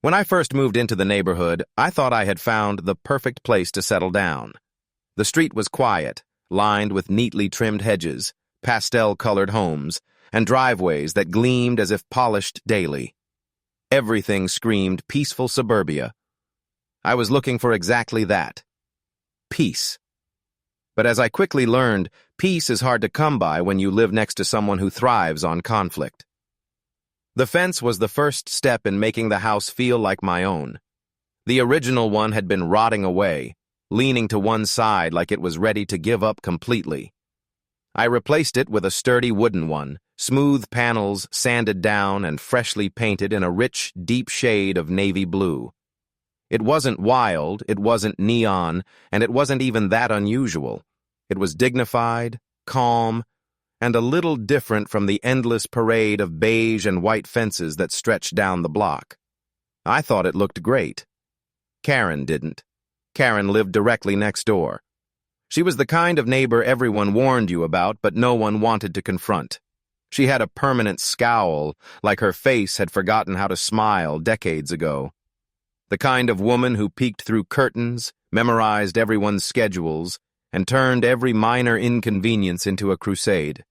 When I first moved into the neighborhood, I thought I had found the perfect place to settle down. The street was quiet, lined with neatly trimmed hedges, pastel-colored homes, and driveways that gleamed as if polished daily. Everything screamed peaceful suburbia. I was looking for exactly that. Peace. But as I quickly learned, peace is hard to come by when you live next to someone who thrives on conflict. The fence was the first step in making the house feel like my own. The original one had been rotting away, leaning to one side like it was ready to give up completely. I replaced it with a sturdy wooden one, smooth panels sanded down and freshly painted in a rich, deep shade of navy blue. It wasn't wild, it wasn't neon, and it wasn't even that unusual. It was dignified, calm, and a little different from the endless parade of beige and white fences that stretched down the block. I thought it looked great. Karen didn't. Karen lived directly next door. She was the kind of neighbor everyone warned you about, but no one wanted to confront. She had a permanent scowl, like her face had forgotten how to smile decades ago. The kind of woman who peeked through curtains, memorized everyone's schedules, and turned every minor inconvenience into a crusade.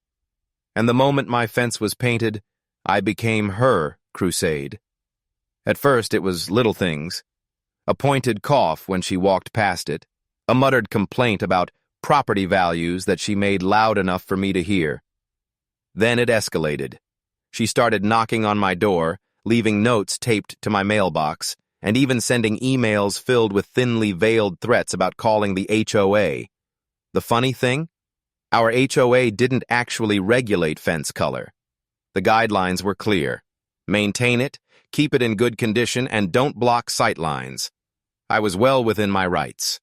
And the moment my fence was painted, I became her crusade. At first it was little things. A pointed cough when she walked past it, a muttered complaint about property values that she made loud enough for me to hear. Then it escalated. She started knocking on my door, leaving notes taped to my mailbox, and even sending emails filled with thinly veiled threats about calling the HOA. The funny thing? Our HOA didn't actually regulate fence color. The guidelines were clear. Maintain it, keep it in good condition, and don't block sight lines. I was well within my rights.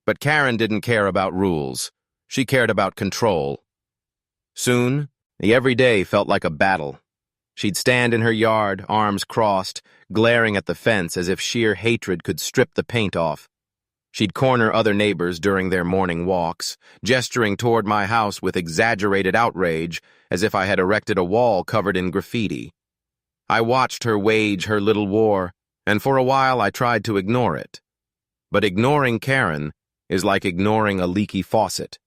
But Karen didn't care about rules. She cared about control. Soon, the everyday felt like a battle. She'd stand in her yard, arms crossed, glaring at the fence as if sheer hatred could strip the paint off. She'd corner other neighbors during their morning walks, gesturing toward my house with exaggerated outrage as if I had erected a wall covered in graffiti. I watched her wage her little war, and for a while I tried to ignore it. But ignoring Karen is like ignoring a leaky faucet.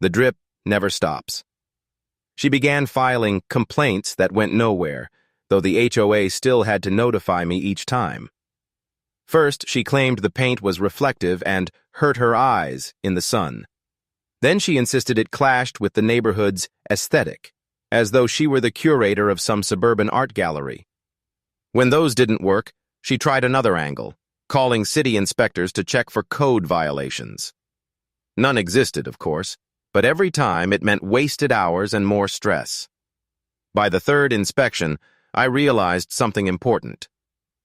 The drip never stops. She began filing complaints that went nowhere, though the HOA still had to notify me each time. First, she claimed the paint was reflective and hurt her eyes in the sun. Then she insisted it clashed with the neighborhood's aesthetic, as though she were the curator of some suburban art gallery. When those didn't work, she tried another angle, calling city inspectors to check for code violations. None existed, of course, but every time it meant wasted hours and more stress. By the third inspection, I realized something important.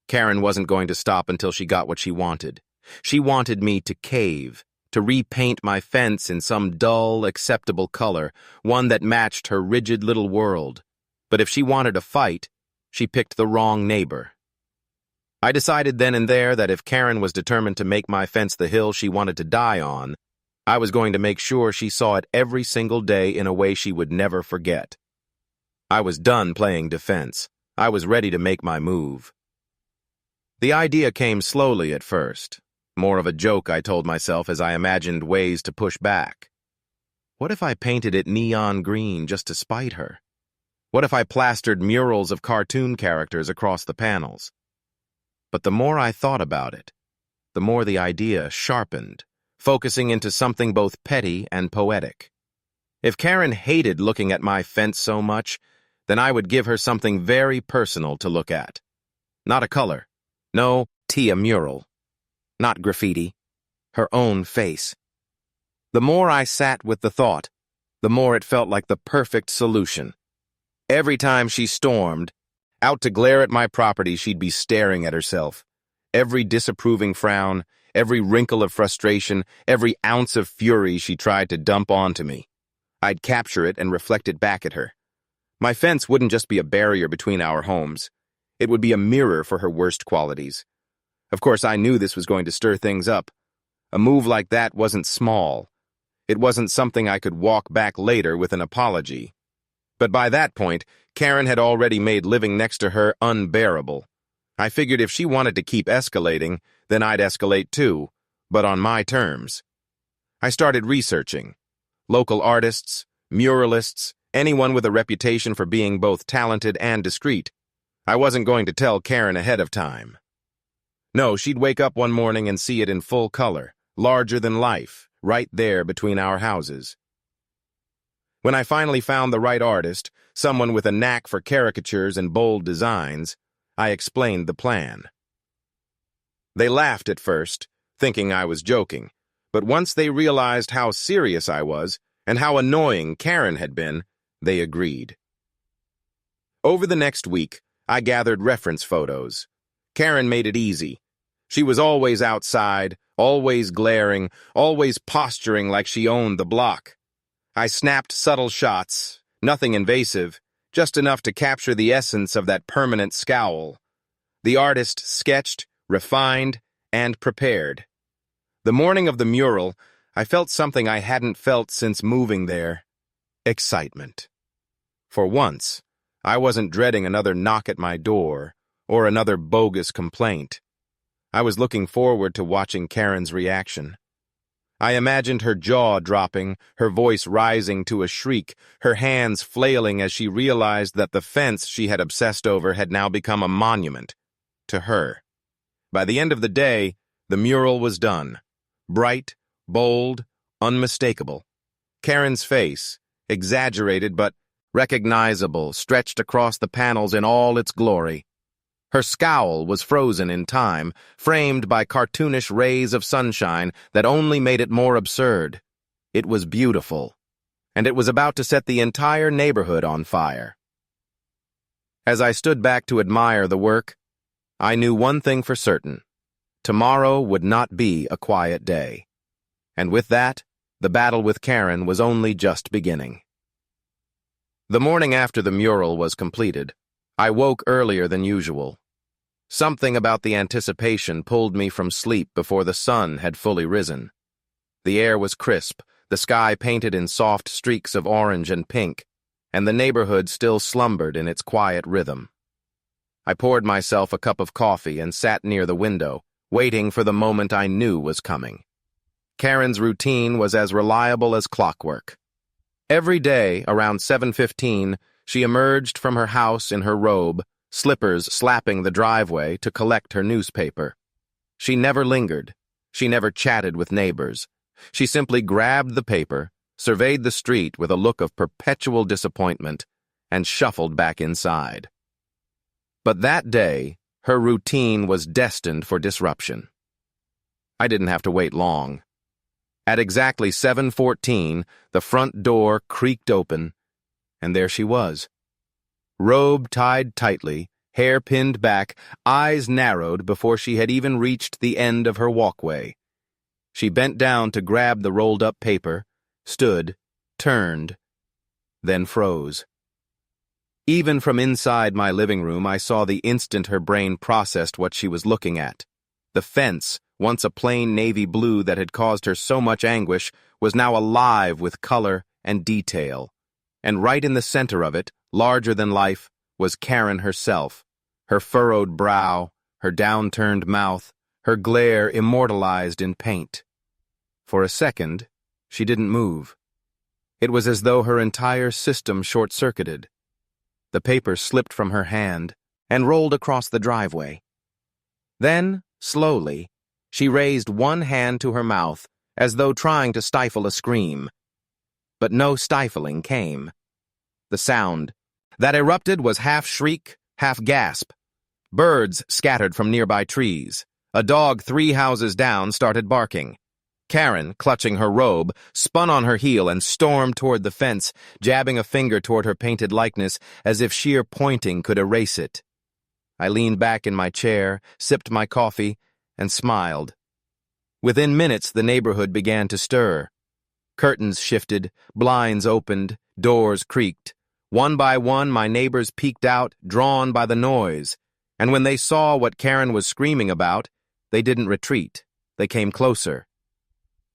Karen wasn't going to stop until she got what she wanted. She wanted me to cave, to repaint my fence in some dull, acceptable color, one that matched her rigid little world. But if she wanted a fight, she picked the wrong neighbor. I decided then and there that if Karen was determined to make my fence the hill she wanted to die on, I was going to make sure she saw it every single day in a way she would never forget. I was done playing defense. I was ready to make my move. The idea came slowly at first. More of a joke, I told myself, as I imagined ways to push back. What if I painted it neon green just to spite her? What if I plastered murals of cartoon characters across the panels? But the more I thought about it, the more the idea sharpened, focusing into something both petty and poetic. If Karen hated looking at my fence so much, then I would give her something very personal to look at. Not a color. No, a mural. Not graffiti. Her own face. The more I sat with the thought, the more it felt like the perfect solution. Every time she stormed, out to glare at my property, she'd be staring at herself. Every disapproving frown, every wrinkle of frustration, every ounce of fury she tried to dump onto me. I'd capture it and reflect it back at her. My fence wouldn't just be a barrier between our homes. It would be a mirror for her worst qualities. Of course, I knew this was going to stir things up. A move like that wasn't small. It wasn't something I could walk back later with an apology. But by that point, Karen had already made living next to her unbearable. I figured if she wanted to keep escalating, then I'd escalate too, but on my terms. I started researching. Local artists, muralists, anyone with a reputation for being both talented and discreet. I wasn't going to tell Karen ahead of time. No, she'd wake up one morning and see it in full color, larger than life, right there between our houses. When I finally found the right artist, someone with a knack for caricatures and bold designs, I explained the plan. They laughed at first, thinking I was joking, but once they realized how serious I was and how annoying Karen had been, they agreed. Over the next week, I gathered reference photos. Karen made it easy. She was always outside, always glaring, always posturing like she owned the block. I snapped subtle shots, nothing invasive, just enough to capture the essence of that permanent scowl. The artist sketched, refined, and prepared. The morning of the mural, I felt something I hadn't felt since moving there: excitement. For once, I wasn't dreading another knock at my door or another bogus complaint. I was looking forward to watching Karen's reaction. I imagined her jaw dropping, her voice rising to a shriek, her hands flailing as she realized that the fence she had obsessed over had now become a monument to her. By the end of the day, the mural was done. Bright, bold, unmistakable. Karen's face, exaggerated but recognizable, stretched across the panels in all its glory. Her scowl was frozen in time, framed by cartoonish rays of sunshine that only made it more absurd. It was beautiful, and it was about to set the entire neighborhood on fire. As I stood back to admire the work, I knew one thing for certain: tomorrow would not be a quiet day. And with that, the battle with Karen was only just beginning. The morning after the mural was completed, I woke earlier than usual. Something about the anticipation pulled me from sleep before the sun had fully risen. The air was crisp, the sky painted in soft streaks of orange and pink, and the neighborhood still slumbered in its quiet rhythm. I poured myself a cup of coffee and sat near the window, waiting for the moment I knew was coming. Karen's routine was as reliable as clockwork. Every day, around 7:15, she emerged from her house in her robe, slippers slapping the driveway, to collect her newspaper. She never lingered. She never chatted with neighbors. She simply grabbed the paper, surveyed the street with a look of perpetual disappointment, and shuffled back inside. But that day, her routine was destined for disruption. I didn't have to wait long. At exactly 7:14, the front door creaked open, and there she was. Robe tied tightly, hair pinned back, eyes narrowed before she had even reached the end of her walkway. She bent down to grab the rolled-up paper, stood, turned, then froze. Even from inside my living room, I saw the instant her brain processed what she was looking at. The fence, once a plain navy blue that had caused her so much anguish, was now alive with color and detail. And right in the center of it, larger than life, was Karen herself, her furrowed brow, her downturned mouth, her glare immortalized in paint. For a second, she didn't move. It was as though her entire system short-circuited. The paper slipped from her hand and rolled across the driveway. Then, slowly, she raised one hand to her mouth, as though trying to stifle a scream. But no stifling came. The sound that erupted was half shriek, half gasp. Birds scattered from nearby trees. A dog 3 houses down started barking. Karen, clutching her robe, spun on her heel and stormed toward the fence, jabbing a finger toward her painted likeness as if sheer pointing could erase it. I leaned back in my chair, sipped my coffee, and smiled. Within minutes, the neighborhood began to stir. Curtains shifted, blinds opened, doors creaked. One by one, my neighbors peeked out, drawn by the noise. And when they saw what Karen was screaming about, they didn't retreat. They came closer.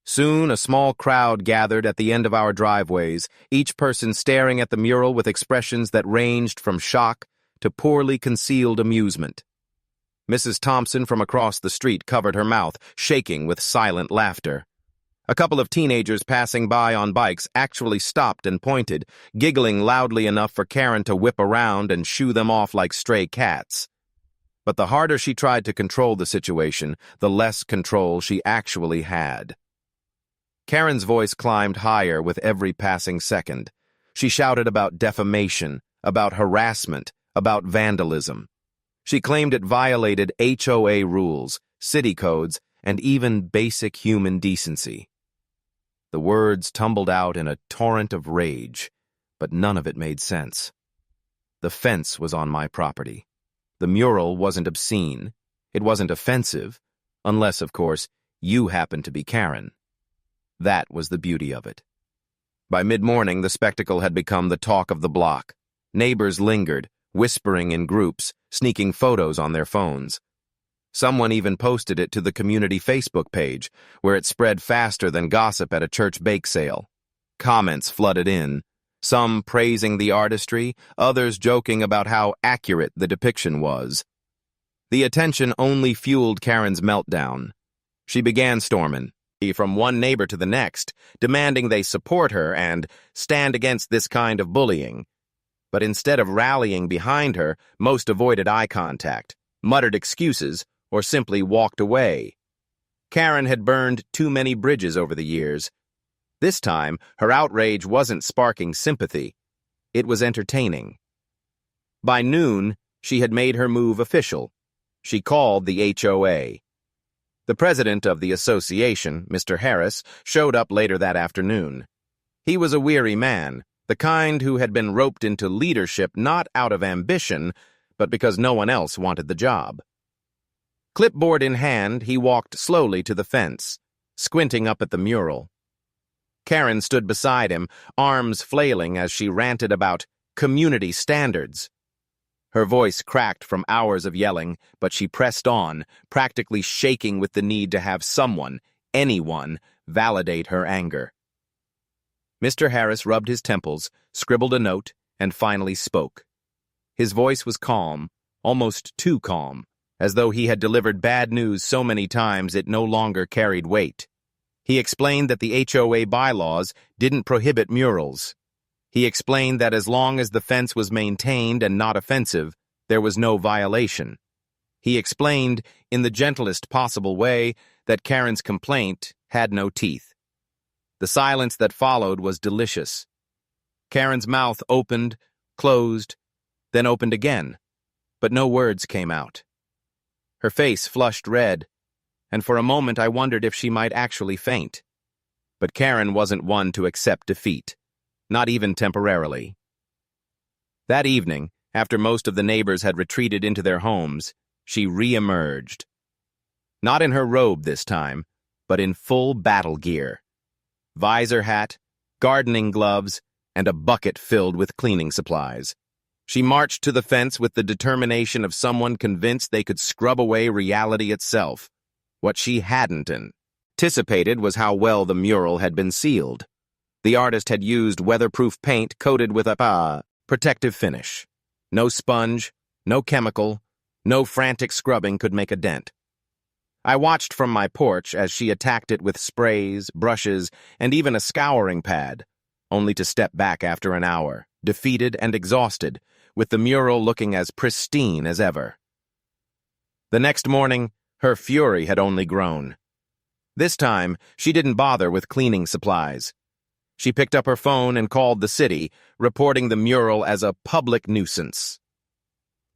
Soon, a small crowd gathered at the end of our driveways, each person staring at the mural with expressions that ranged from shock to poorly concealed amusement. Mrs. Thompson from across the street covered her mouth, shaking with silent laughter. A couple of teenagers passing by on bikes actually stopped and pointed, giggling loudly enough for Karen to whip around and shoo them off like stray cats. But the harder she tried to control the situation, the less control she actually had. Karen's voice climbed higher with every passing second. She shouted about defamation, about harassment, about vandalism. She claimed it violated HOA rules, city codes, and even basic human decency. The words tumbled out in a torrent of rage, but none of it made sense. The fence was on my property. The mural wasn't obscene. It wasn't offensive, unless, of course, you happened to be Karen. That was the beauty of it. By mid-morning, the spectacle had become the talk of the block. Neighbors lingered, whispering in groups, sneaking photos on their phones. Someone even posted it to the community Facebook page, where it spread faster than gossip at a church bake sale. Comments flooded in, some praising the artistry, others joking about how accurate the depiction was. The attention only fueled Karen's meltdown. She began storming, from one neighbor to the next, demanding they support her and stand against this kind of bullying. But instead of rallying behind her, most avoided eye contact, muttered excuses, or simply walked away. Karen had burned too many bridges over the years. This time, her outrage wasn't sparking sympathy. It was entertaining. By noon, she had made her move official. She called the HOA. The president of the association, Mr. Harris, showed up later that afternoon. He was a weary man, the kind who had been roped into leadership not out of ambition, but because no one else wanted the job. Clipboard in hand, he walked slowly to the fence, squinting up at the mural. Karen stood beside him, arms flailing as she ranted about community standards. Her voice cracked from hours of yelling, but she pressed on, practically shaking with the need to have someone, anyone, validate her anger. Mr. Harris rubbed his temples, scribbled a note, and finally spoke. His voice was calm, almost too calm, as though he had delivered bad news so many times it no longer carried weight. He explained that the HOA bylaws didn't prohibit murals. He explained that as long as the fence was maintained and not offensive, there was no violation. He explained, in the gentlest possible way, that Karen's complaint had no teeth. The silence that followed was delicious. Karen's mouth opened, closed, then opened again, but no words came out. Her face flushed red, and for a moment I wondered if she might actually faint. But Karen wasn't one to accept defeat. Not even temporarily. That evening, after most of the neighbors had retreated into their homes, she re-emerged. Not in her robe this time, but in full battle gear. Visor hat, gardening gloves, and a bucket filled with cleaning supplies. She marched to the fence with the determination of someone convinced they could scrub away reality itself. What she hadn't anticipated was how well the mural had been sealed. The artist had used weatherproof paint coated with a protective finish. No sponge, no chemical, no frantic scrubbing could make a dent. I watched from my porch as she attacked it with sprays, brushes, and even a scouring pad, only to step back after an hour, defeated and exhausted, with the mural looking as pristine as ever. The next morning, her fury had only grown. This time, she didn't bother with cleaning supplies. She picked up her phone and called the city, reporting the mural as a public nuisance.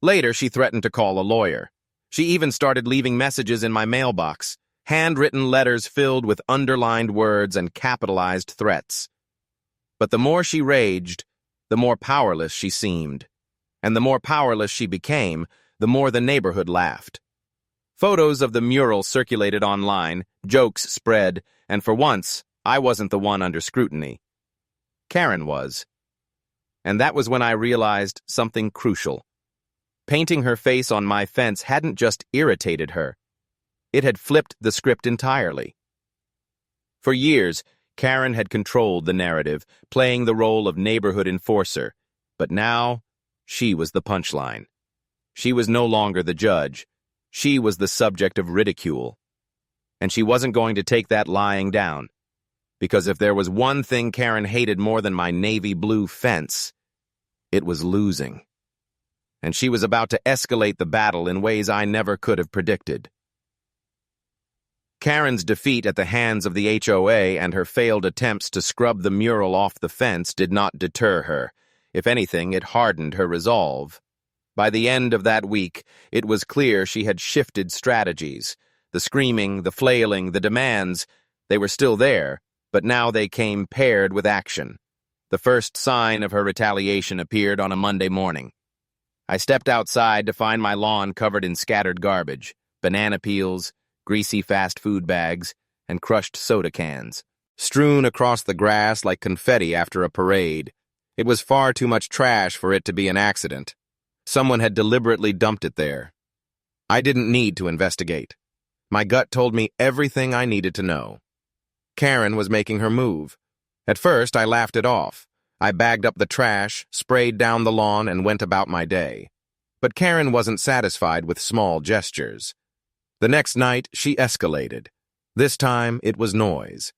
Later, she threatened to call a lawyer. She even started leaving messages in my mailbox, handwritten letters filled with underlined words and capitalized threats. But the more she raged, the more powerless she seemed. And the more powerless she became, the more the neighborhood laughed. Photos of the mural circulated online, jokes spread, and for once, I wasn't the one under scrutiny. Karen was. And that was when I realized something crucial. Painting her face on my fence hadn't just irritated her. It had flipped the script entirely. For years, Karen had controlled the narrative, playing the role of neighborhood enforcer. But now, she was the punchline. She was no longer the judge. She was the subject of ridicule, and she wasn't going to take that lying down, because if there was one thing Karen hated more than my navy blue fence, it was losing. And she was about to escalate the battle in ways I never could have predicted. Karen's defeat at the hands of the HOA and her failed attempts to scrub the mural off the fence did not deter her. If anything, it hardened her resolve. By the end of that week, it was clear she had shifted strategies. The screaming, the flailing, the demands, they were still there, but now they came paired with action. The first sign of her retaliation appeared on a Monday morning. I stepped outside to find my lawn covered in scattered garbage, banana peels, greasy fast food bags, and crushed soda cans, strewn across the grass like confetti after a parade. It was far too much trash for it to be an accident. Someone had deliberately dumped it there. I didn't need to investigate. My gut told me everything I needed to know. Karen was making her move. At first, I laughed it off. I bagged up the trash, sprayed down the lawn, and went about my day. But Karen wasn't satisfied with small gestures. The next night, she escalated. This time, it was noise.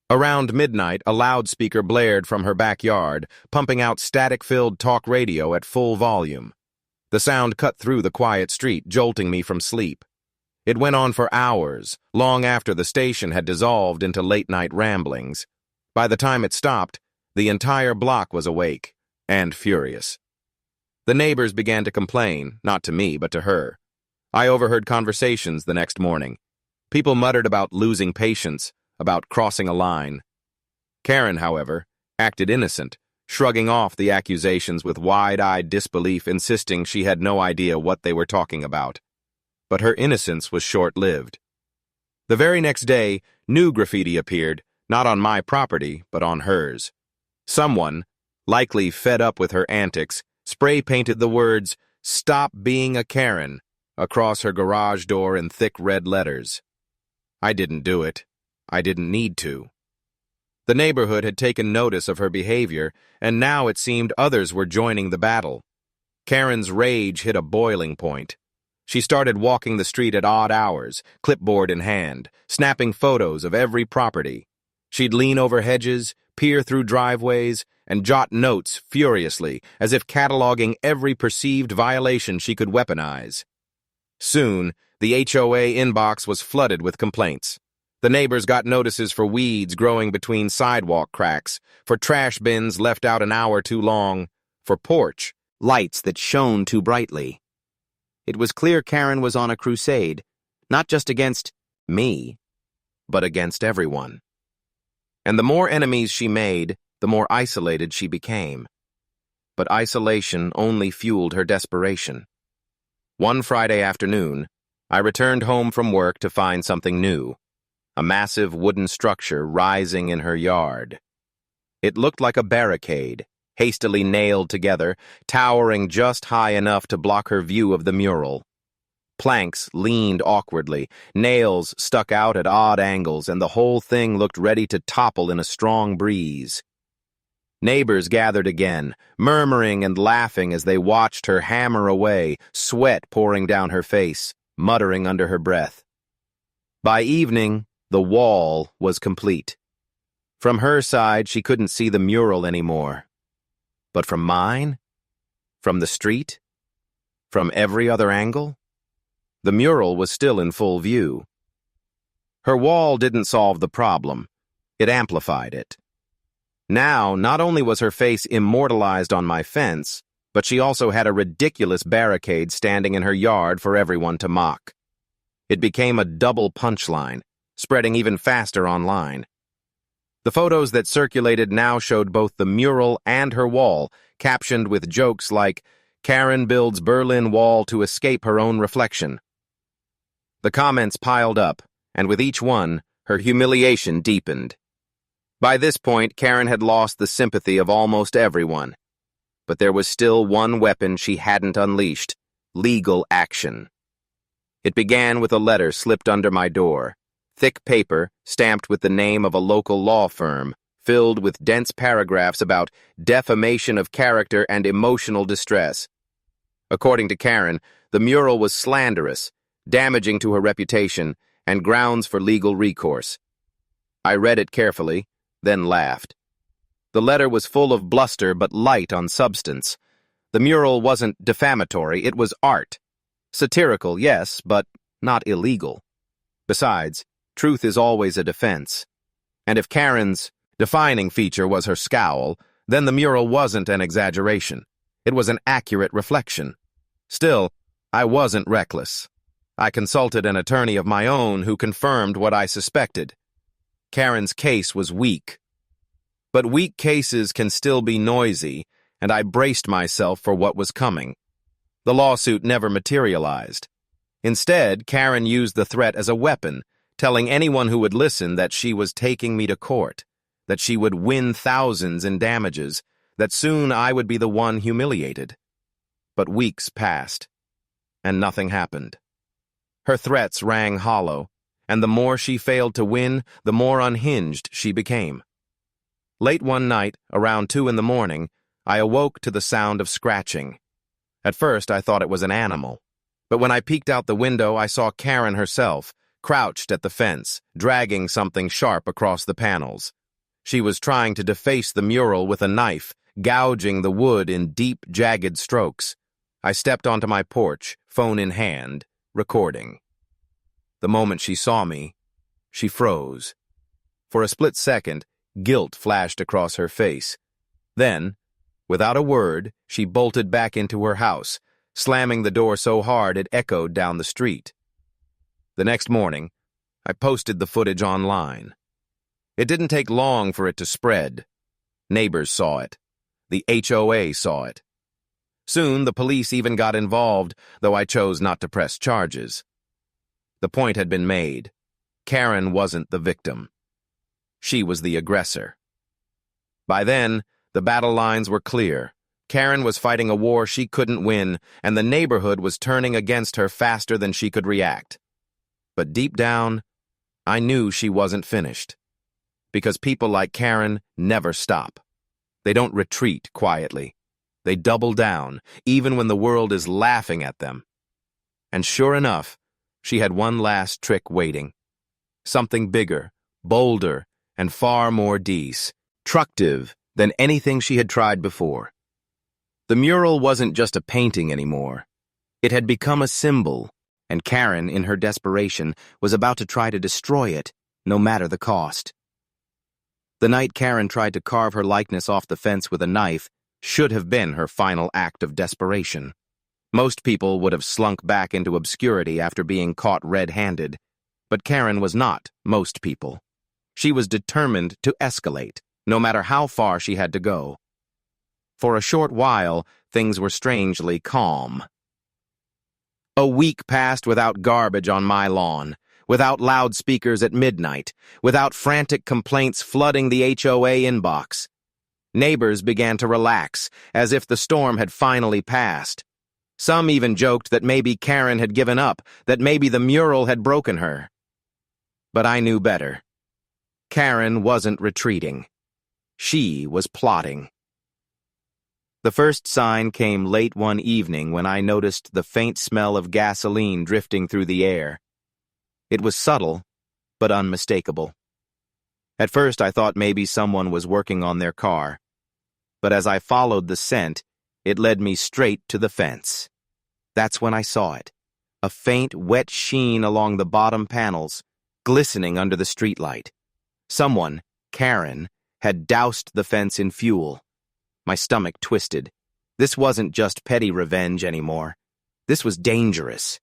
Around midnight, a loudspeaker blared from her backyard, pumping out static-filled talk radio at full volume. The sound cut through the quiet street, jolting me from sleep. It went on for hours, long after the station had dissolved into late-night ramblings. By the time it stopped, the entire block was awake and furious. The neighbors began to complain, not to me, but to her. I overheard conversations the next morning. People muttered about losing patience, about crossing a line. Karen, however, acted innocent, shrugging off the accusations with wide-eyed disbelief, insisting she had no idea what they were talking about. But her innocence was short-lived. The very next day, new graffiti appeared, not on my property, but on hers. Someone, likely fed up with her antics, spray-painted the words, "Stop being a Karen," across her garage door in thick red letters. I didn't do it. I didn't need to. The neighborhood had taken notice of her behavior, and now it seemed others were joining the battle. Karen's rage hit a boiling point. She started walking the street at odd hours, clipboard in hand, snapping photos of every property. She'd lean over hedges, peer through driveways, and jot notes furiously, as if cataloging every perceived violation she could weaponize. Soon, the HOA inbox was flooded with complaints. The neighbors got notices for weeds growing between sidewalk cracks, for trash bins left out an hour too long, for porch lights that shone too brightly. It was clear Karen was on a crusade, not just against me, but against everyone. And the more enemies she made, the more isolated she became. But isolation only fueled her desperation. One Friday afternoon, I returned home from work to find something new. A massive wooden structure rising in her yard. It looked like a barricade, hastily nailed together, towering just high enough to block her view of the mural. Planks leaned awkwardly, nails stuck out at odd angles, and the whole thing looked ready to topple in a strong breeze. Neighbors gathered again, murmuring and laughing as they watched her hammer away, sweat pouring down her face, muttering under her breath. By evening, the wall was complete. From her side, she couldn't see the mural anymore. But from mine? From the street? From every other angle? The mural was still in full view. Her wall didn't solve the problem. It amplified it. Now, not only was her face immortalized on my fence, but she also had a ridiculous barricade standing in her yard for everyone to mock. It became a double punchline, spreading even faster online. The photos that circulated now showed both the mural and her wall, captioned with jokes like, "Karen builds Berlin Wall to escape her own reflection." The comments piled up, and with each one, her humiliation deepened. By this point, Karen had lost the sympathy of almost everyone. But there was still one weapon she hadn't unleashed: legal action. It began with a letter slipped under my door. Thick paper, stamped with the name of a local law firm, filled with dense paragraphs about defamation of character and emotional distress. According to Karen, the mural was slanderous, damaging to her reputation, and grounds for legal recourse. I read it carefully, then laughed. The letter was full of bluster but light on substance. The mural wasn't defamatory, it was art. Satirical, yes, but not illegal. Besides, truth is always a defense. And if Karen's defining feature was her scowl, then the mural wasn't an exaggeration. It was an accurate reflection. Still, I wasn't reckless. I consulted an attorney of my own who confirmed what I suspected. Karen's case was weak. But weak cases can still be noisy, and I braced myself for what was coming. The lawsuit never materialized. Instead, Karen used the threat as a weapon, telling anyone who would listen that she was taking me to court, that she would win thousands in damages, that soon I would be the one humiliated. But weeks passed, and nothing happened. Her threats rang hollow, and the more she failed to win, the more unhinged she became. Late one night, around 2 a.m, I awoke to the sound of scratching. At first, I thought it was an animal. But when I peeked out the window, I saw Karen herself, crouched at the fence, dragging something sharp across the panels. She was trying to deface the mural with a knife, gouging the wood in deep, jagged strokes. I stepped onto my porch, phone in hand, recording. The moment she saw me, she froze. For a split second, guilt flashed across her face. Then, without a word, she bolted back into her house, slamming the door so hard it echoed down the street. The next morning, I posted the footage online. It didn't take long for it to spread. Neighbors saw it. The HOA saw it. Soon, the police even got involved, though I chose not to press charges. The point had been made. Karen wasn't the victim. She was the aggressor. By then, the battle lines were clear. Karen was fighting a war she couldn't win, and the neighborhood was turning against her faster than she could react. But deep down, I knew she wasn't finished. Because people like Karen never stop. They don't retreat quietly. They double down, even when the world is laughing at them. And sure enough, she had one last trick waiting. Something bigger, bolder, and far more destructive than anything she had tried before. The mural wasn't just a painting anymore. It had become a symbol, and Karen, in her desperation, was about to try to destroy it, no matter the cost. The night Karen tried to carve her likeness off the fence with a knife should have been her final act of desperation. Most people would have slunk back into obscurity after being caught red-handed, but Karen was not most people. She was determined to escalate, no matter how far she had to go. For a short while, things were strangely calm. A week passed without garbage on my lawn, without loudspeakers at midnight, without frantic complaints flooding the HOA inbox. Neighbors began to relax, as if the storm had finally passed. Some even joked that maybe Karen had given up, that maybe the mural had broken her. But I knew better. Karen wasn't retreating. She was plotting. The first sign came late one evening when I noticed the faint smell of gasoline drifting through the air. It was subtle, but unmistakable. At first I thought maybe someone was working on their car, but as I followed the scent, it led me straight to the fence. That's when I saw it, a faint, wet sheen along the bottom panels, glistening under the streetlight. Someone, Karen, had doused the fence in fuel. My stomach twisted. This wasn't just petty revenge anymore. This was dangerous.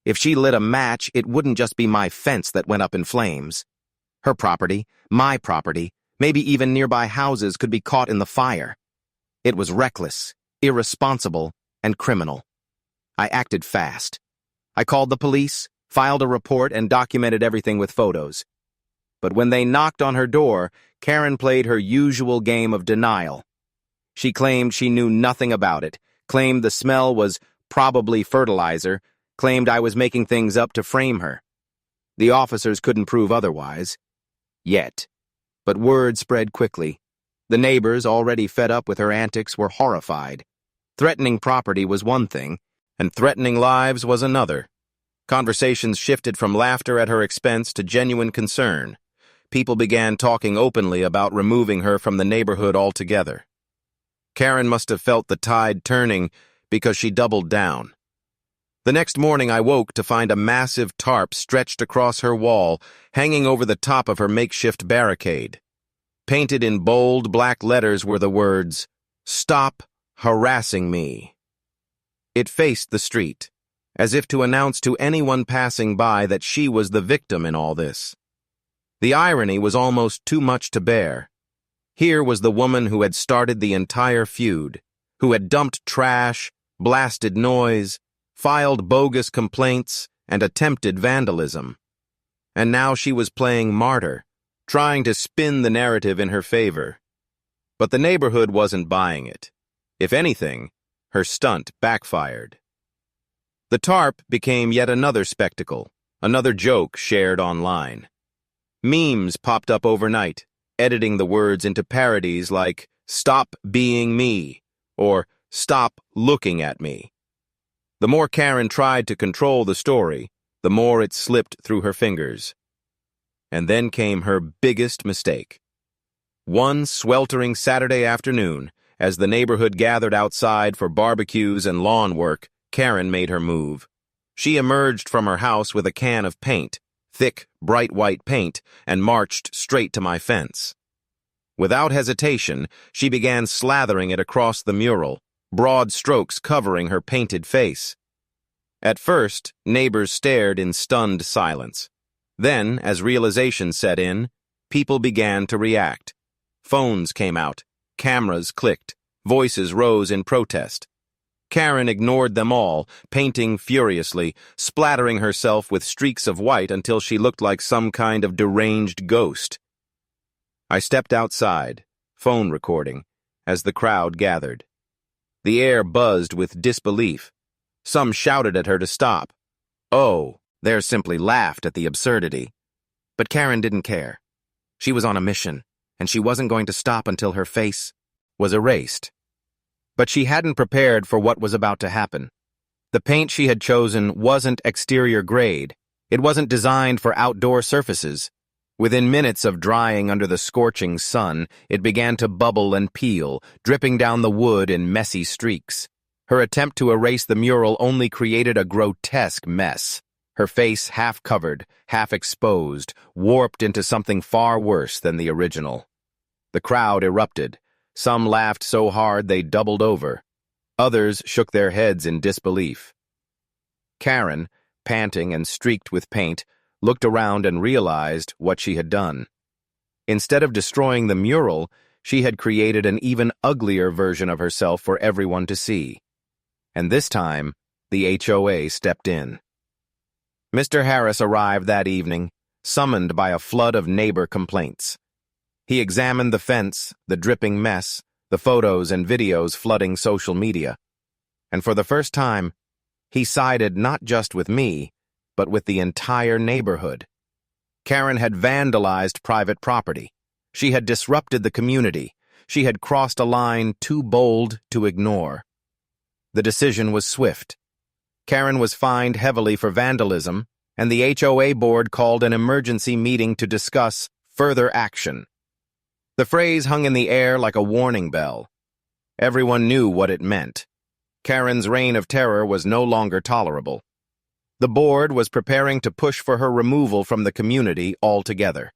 If she lit a match, it wouldn't just be my fence that went up in flames. Her property, my property, maybe even nearby houses could be caught in the fire. It was reckless, irresponsible, and criminal. I acted fast. I called the police, filed a report, and documented everything with photos. But when they knocked on her door, Karen played her usual game of denial. She claimed she knew nothing about it, claimed the smell was probably fertilizer, claimed I was making things up to frame her. The officers couldn't prove otherwise. Yet. But word spread quickly. The neighbors, already fed up with her antics, were horrified. Threatening property was one thing, and threatening lives was another. Conversations shifted from laughter at her expense to genuine concern. People began talking openly about removing her from the neighborhood altogether. Karen must have felt the tide turning because she doubled down. The next morning I woke to find a massive tarp stretched across her wall, hanging over the top of her makeshift barricade. Painted in bold black letters were the words, "Stop harassing me." It faced the street, as if to announce to anyone passing by that she was the victim in all this. The irony was almost too much to bear. Here was the woman who had started the entire feud, who had dumped trash, blasted noise, filed bogus complaints, and attempted vandalism. And now she was playing martyr, trying to spin the narrative in her favor. But the neighborhood wasn't buying it. If anything, her stunt backfired. The tarp became yet another spectacle, another joke shared online. Memes popped up overnight, editing the words into parodies like, "Stop being me," or "Stop looking at me." The more Karen tried to control the story, the more it slipped through her fingers. And then came her biggest mistake. One sweltering Saturday afternoon, as the neighborhood gathered outside for barbecues and lawn work, Karen made her move. She emerged from her house with a can of paint, thick, bright white paint, and marched straight to my fence. Without hesitation, she began slathering it across the mural, broad strokes covering her painted face. At first, neighbors stared in stunned silence. Then, as realization set in, people began to react. Phones came out, cameras clicked, voices rose in protest. Karen ignored them all, painting furiously, splattering herself with streaks of white until she looked like some kind of deranged ghost. I stepped outside, phone recording, as the crowd gathered. The air buzzed with disbelief. Some shouted at her to stop. Theirs simply laughed at the absurdity. But Karen didn't care. She was on a mission, and she wasn't going to stop until her face was erased. But she hadn't prepared for what was about to happen. The paint she had chosen wasn't exterior grade. It wasn't designed for outdoor surfaces. Within minutes of drying under the scorching sun, it began to bubble and peel, dripping down the wood in messy streaks. Her attempt to erase the mural only created a grotesque mess. Her face half covered, half exposed, warped into something far worse than the original. The crowd erupted. Some laughed so hard they doubled over. Others shook their heads in disbelief. Karen, panting and streaked with paint, looked around and realized what she had done. Instead of destroying the mural, she had created an even uglier version of herself for everyone to see. And this time, the HOA stepped in. Mr. Harris arrived that evening, summoned by a flood of neighbor complaints. He examined the fence, the dripping mess, the photos and videos flooding social media. And for the first time, he sided not just with me, but with the entire neighborhood. Karen had vandalized private property. She had disrupted the community. She had crossed a line too bold to ignore. The decision was swift. Karen was fined heavily for vandalism, and the HOA board called an emergency meeting to discuss further action. The phrase hung in the air like a warning bell. Everyone knew what it meant. Karen's reign of terror was no longer tolerable. The board was preparing to push for her removal from the community altogether.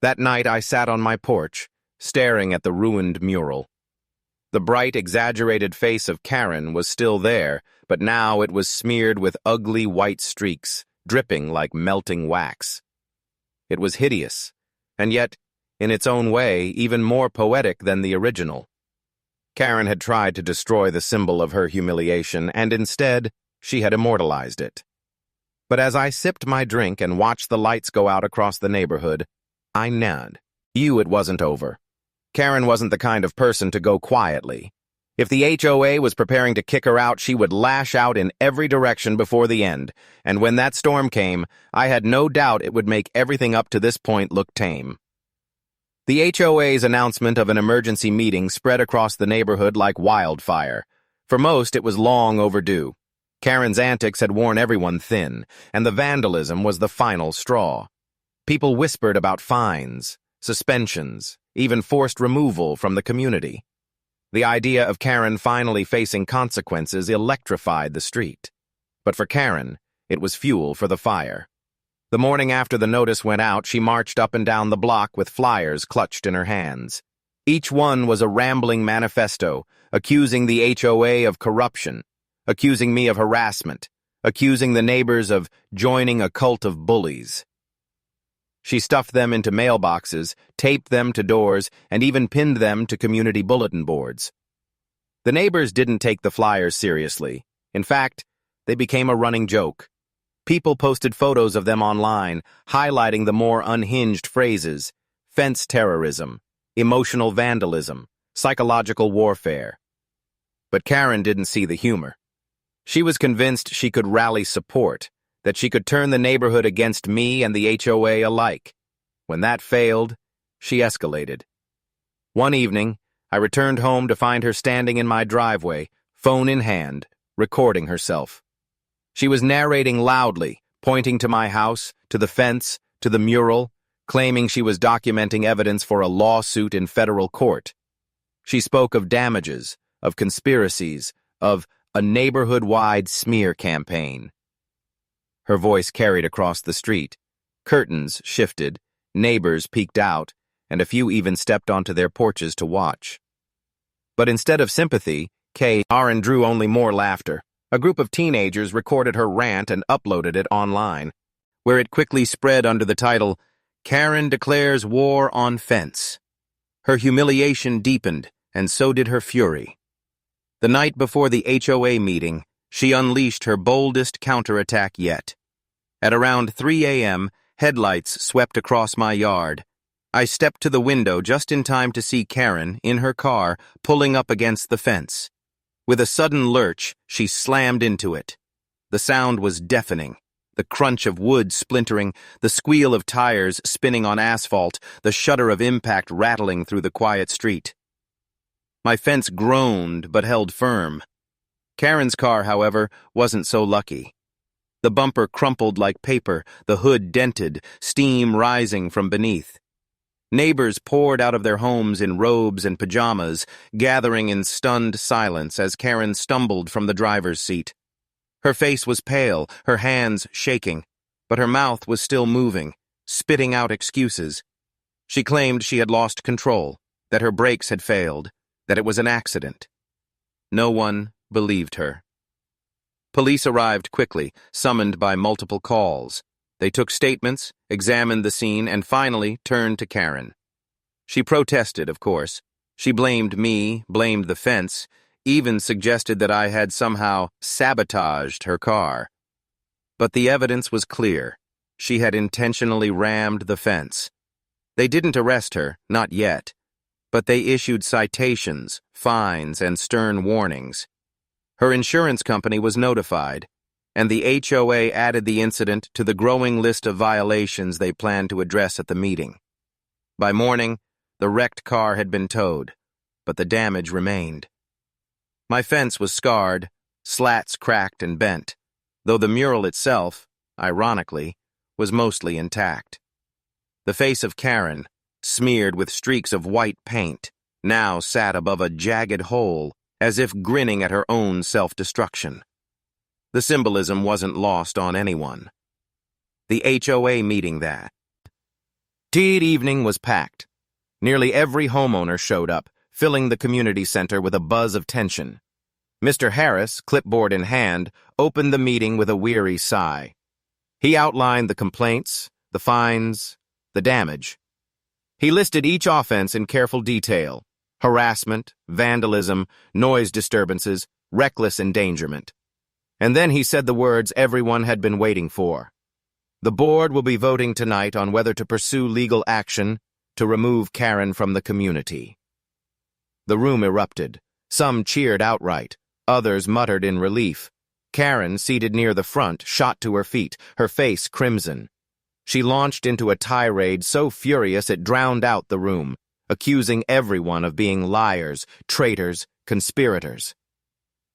That night I sat on my porch, staring at the ruined mural. The bright, exaggerated face of Karen was still there, but now it was smeared with ugly white streaks, dripping like melting wax. It was hideous, and yet, in its own way, even more poetic than the original. Karen had tried to destroy the symbol of her humiliation, and instead, she had immortalized it. But as I sipped my drink and watched the lights go out across the neighborhood, I knew it wasn't over. Karen wasn't the kind of person to go quietly. If the HOA was preparing to kick her out, she would lash out in every direction before the end, and when that storm came, I had no doubt it would make everything up to this point look tame. The HOA's announcement of an emergency meeting spread across the neighborhood like wildfire. For most, it was long overdue. Karen's antics had worn everyone thin, and the vandalism was the final straw. People whispered about fines, suspensions, even forced removal from the community. The idea of Karen finally facing consequences electrified the street. But for Karen, it was fuel for the fire. The morning after the notice went out, she marched up and down the block with flyers clutched in her hands. Each one was a rambling manifesto, accusing the HOA of corruption, accusing me of harassment, accusing the neighbors of joining a cult of bullies. She stuffed them into mailboxes, taped them to doors, and even pinned them to community bulletin boards. The neighbors didn't take the flyers seriously. In fact, they became a running joke. People posted photos of them online, highlighting the more unhinged phrases: fence terrorism, emotional vandalism, psychological warfare. But Karen didn't see the humor. She was convinced she could rally support, that she could turn the neighborhood against me and the HOA alike. When that failed, she escalated. One evening, I returned home to find her standing in my driveway, phone in hand, recording herself. She was narrating loudly, pointing to my house, to the fence, to the mural, claiming she was documenting evidence for a lawsuit in federal court. She spoke of damages, of conspiracies, of a neighborhood-wide smear campaign. Her voice carried across the street. Curtains shifted, neighbors peeked out, and a few even stepped onto their porches to watch. But instead of sympathy, Karen drew only more laughter. A group of teenagers recorded her rant and uploaded it online, where it quickly spread under the title, "Karen Declares War on Fence." Her humiliation deepened, and so did her fury. The night before the HOA meeting, she unleashed her boldest counterattack yet. At around 3 a.m., headlights swept across my yard. I stepped to the window just in time to see Karen, in her car, pulling up against the fence. With a sudden lurch, she slammed into it. The sound was deafening. The crunch of wood splintering, the squeal of tires spinning on asphalt, the shudder of impact rattling through the quiet street. My fence groaned but held firm. Karen's car, however, wasn't so lucky. The bumper crumpled like paper, the hood dented, steam rising from beneath. Neighbors poured out of their homes in robes and pajamas, gathering in stunned silence as Karen stumbled from the driver's seat. Her face was pale, her hands shaking, but her mouth was still moving, spitting out excuses. She claimed she had lost control, that her brakes had failed, that it was an accident. No one believed her. Police arrived quickly, summoned by multiple calls. They took statements, examined the scene, and finally turned to Karen. She protested, of course. She blamed me, blamed the fence, even suggested that I had somehow sabotaged her car. But the evidence was clear. She had intentionally rammed the fence. They didn't arrest her, not yet, but they issued citations, fines, and stern warnings. Her insurance company was notified, and the HOA added the incident to the growing list of violations they planned to address at the meeting. By morning, the wrecked car had been towed, but the damage remained. My fence was scarred, slats cracked and bent, though the mural itself, ironically, was mostly intact. The face of Karen, smeared with streaks of white paint, now sat above a jagged hole, as if grinning at her own self-destruction. The symbolism wasn't lost on anyone. The HOA meeting that evening was packed. Nearly every homeowner showed up, filling the community center with a buzz of tension. Mr. Harris, clipboard in hand, opened the meeting with a weary sigh. He outlined the complaints, the fines, the damage. He listed each offense in careful detail: harassment, vandalism, noise disturbances, reckless endangerment. And then he said the words everyone had been waiting for. The board will be voting tonight on whether to pursue legal action to remove Karen from the community. The room erupted. Some cheered outright. Others muttered in relief. Karen, seated near the front, shot to her feet, her face crimson. She launched into a tirade so furious it drowned out the room, accusing everyone of being liars, traitors, conspirators.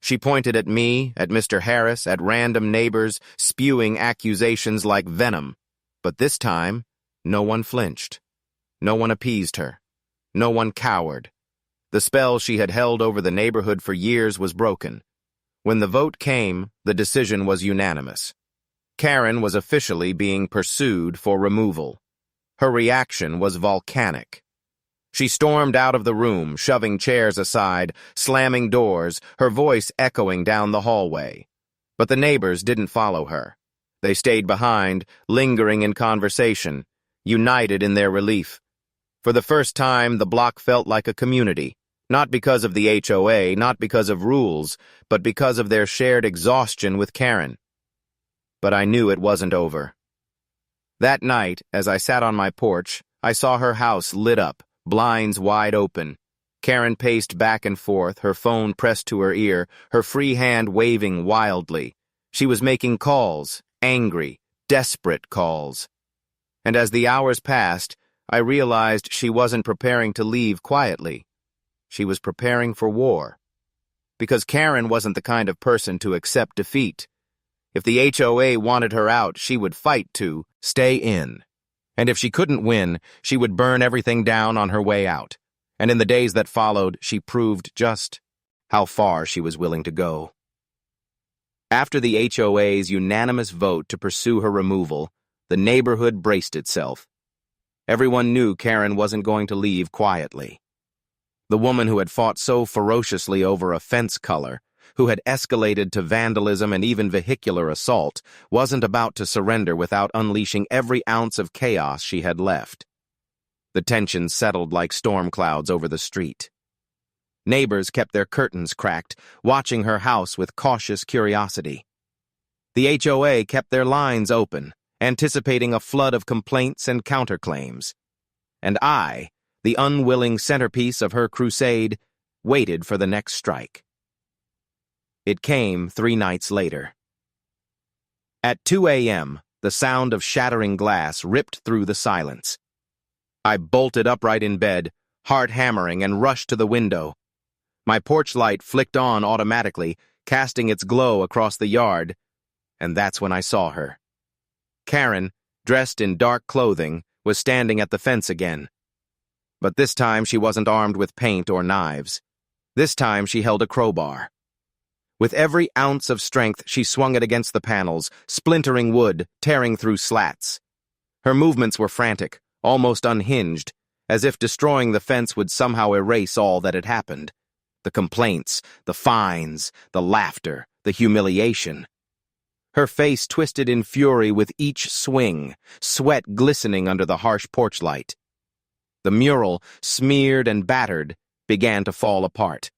She pointed at me, at Mr. Harris, at random neighbors, spewing accusations like venom. But this time, no one flinched. No one appeased her. No one cowered. The spell she had held over the neighborhood for years was broken. When the vote came, the decision was unanimous. Karen was officially being pursued for removal. Her reaction was volcanic. She stormed out of the room, shoving chairs aside, slamming doors, her voice echoing down the hallway. But the neighbors didn't follow her. They stayed behind, lingering in conversation, united in their relief. For the first time, the block felt like a community, not because of the HOA, not because of rules, but because of their shared exhaustion with Karen. But I knew it wasn't over. That night, as I sat on my porch, I saw her house lit up, blinds wide open. Karen paced back and forth, her phone pressed to her ear, her free hand waving wildly. She was making calls, angry, desperate calls. And as the hours passed, I realized she wasn't preparing to leave quietly. She was preparing for war. Because Karen wasn't the kind of person to accept defeat. If the HOA wanted her out, she would fight to stay in. And if she couldn't win, she would burn everything down on her way out. And in the days that followed, she proved just how far she was willing to go. After the HOA's unanimous vote to pursue her removal, the neighborhood braced itself. Everyone knew Karen wasn't going to leave quietly. The woman who had fought so ferociously over a fence color, who had escalated to vandalism and even vehicular assault, wasn't about to surrender without unleashing every ounce of chaos she had left. The tension settled like storm clouds over the street. Neighbors kept their curtains cracked, watching her house with cautious curiosity. The HOA kept their lines open, anticipating a flood of complaints and counterclaims. And I, the unwilling centerpiece of her crusade, waited for the next strike. It came 3 nights later. At 2 a.m., the sound of shattering glass ripped through the silence. I bolted upright in bed, heart hammering, and rushed to the window. My porch light flicked on automatically, casting its glow across the yard, and that's when I saw her. Karen, dressed in dark clothing, was standing at the fence again. But this time she wasn't armed with paint or knives. This time she held a crowbar. With every ounce of strength, she swung it against the panels, splintering wood, tearing through slats. Her movements were frantic, almost unhinged, as if destroying the fence would somehow erase all that had happened. The complaints, the fines, the laughter, the humiliation. Her face twisted in fury with each swing, sweat glistening under the harsh porch light. The mural, smeared and battered, began to fall apart.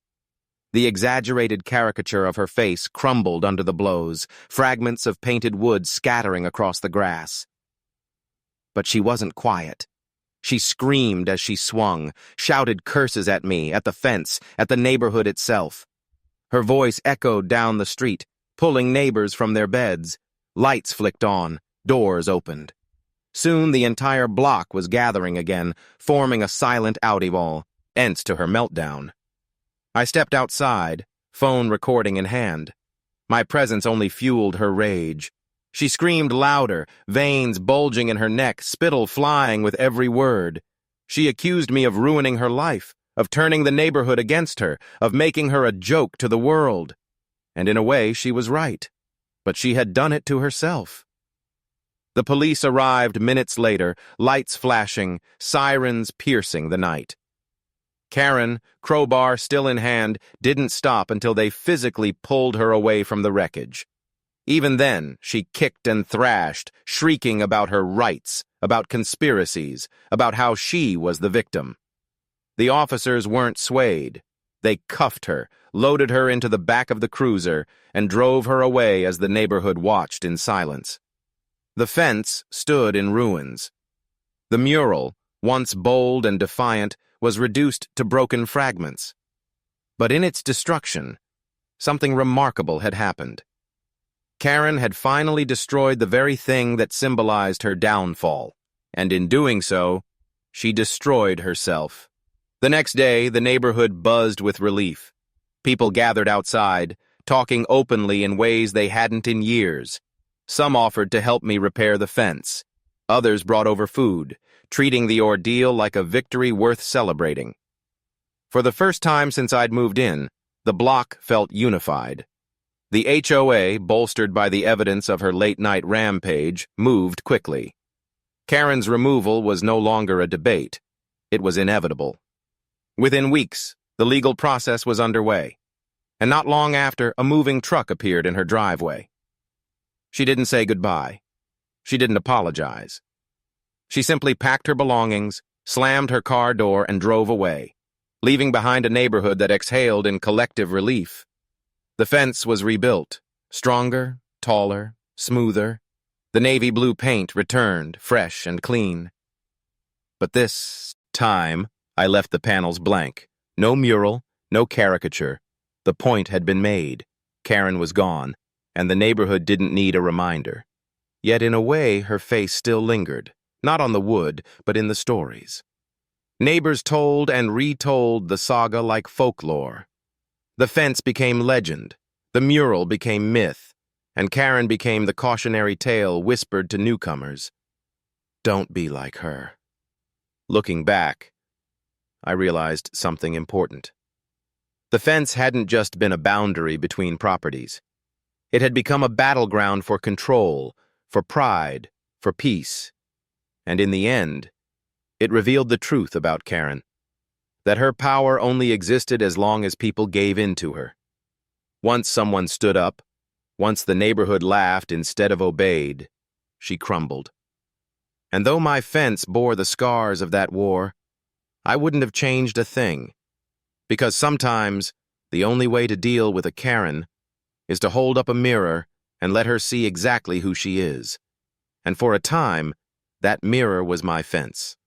The exaggerated caricature of her face crumbled under the blows, fragments of painted wood scattering across the grass. But she wasn't quiet. She screamed as she swung, shouted curses at me, at the fence, at the neighborhood itself. Her voice echoed down the street, pulling neighbors from their beds. Lights flicked on, doors opened. Soon the entire block was gathering again, forming a silent outie wall, ends to her meltdown. I stepped outside, phone recording in hand. My presence only fueled her rage. She screamed louder, veins bulging in her neck, spittle flying with every word. She accused me of ruining her life, of turning the neighborhood against her, of making her a joke to the world. And in a way, she was right. But she had done it to herself. The police arrived minutes later, lights flashing, sirens piercing the night. Karen, crowbar still in hand, didn't stop until they physically pulled her away from the wreckage. Even then, she kicked and thrashed, shrieking about her rights, about conspiracies, about how she was the victim. The officers weren't swayed. They cuffed her, loaded her into the back of the cruiser, and drove her away as the neighborhood watched in silence. The fence stood in ruins. The mural, once bold and defiant, was reduced to broken fragments. But in its destruction, something remarkable had happened. Karen had finally destroyed the very thing that symbolized her downfall, and in doing so, she destroyed herself. The next day, the neighborhood buzzed with relief. People gathered outside, talking openly in ways they hadn't in years. Some offered to help me repair the fence. Others brought over food, treating the ordeal like a victory worth celebrating. For the first time since I'd moved in, the block felt unified. The HOA, bolstered by the evidence of her late-night rampage, moved quickly. Karen's removal was no longer a debate. It was inevitable. Within weeks, the legal process was underway, and not long after, a moving truck appeared in her driveway. She didn't say goodbye. She didn't apologize. She simply packed her belongings, slammed her car door, and drove away, leaving behind a neighborhood that exhaled in collective relief. The fence was rebuilt, stronger, taller, smoother. The navy blue paint returned, fresh and clean. But this time, I left the panels blank. No mural, no caricature. The point had been made. Karen was gone, and the neighborhood didn't need a reminder. Yet in a way, her face still lingered, not on the wood, but in the stories. Neighbors told and retold the saga like folklore. The fence became legend, the mural became myth, and Karen became the cautionary tale whispered to newcomers. Don't be like her. Looking back, I realized something important. The fence hadn't just been a boundary between properties. It had become a battleground for control, for pride, for peace. And in the end, it revealed the truth about Karen, that her power only existed as long as people gave in to her. Once someone stood up, once the neighborhood laughed instead of obeyed, she crumbled. And though my fence bore the scars of that war, I wouldn't have changed a thing, because sometimes the only way to deal with a Karen is to hold up a mirror and let her see exactly who she is. And for a time, that mirror was my fence.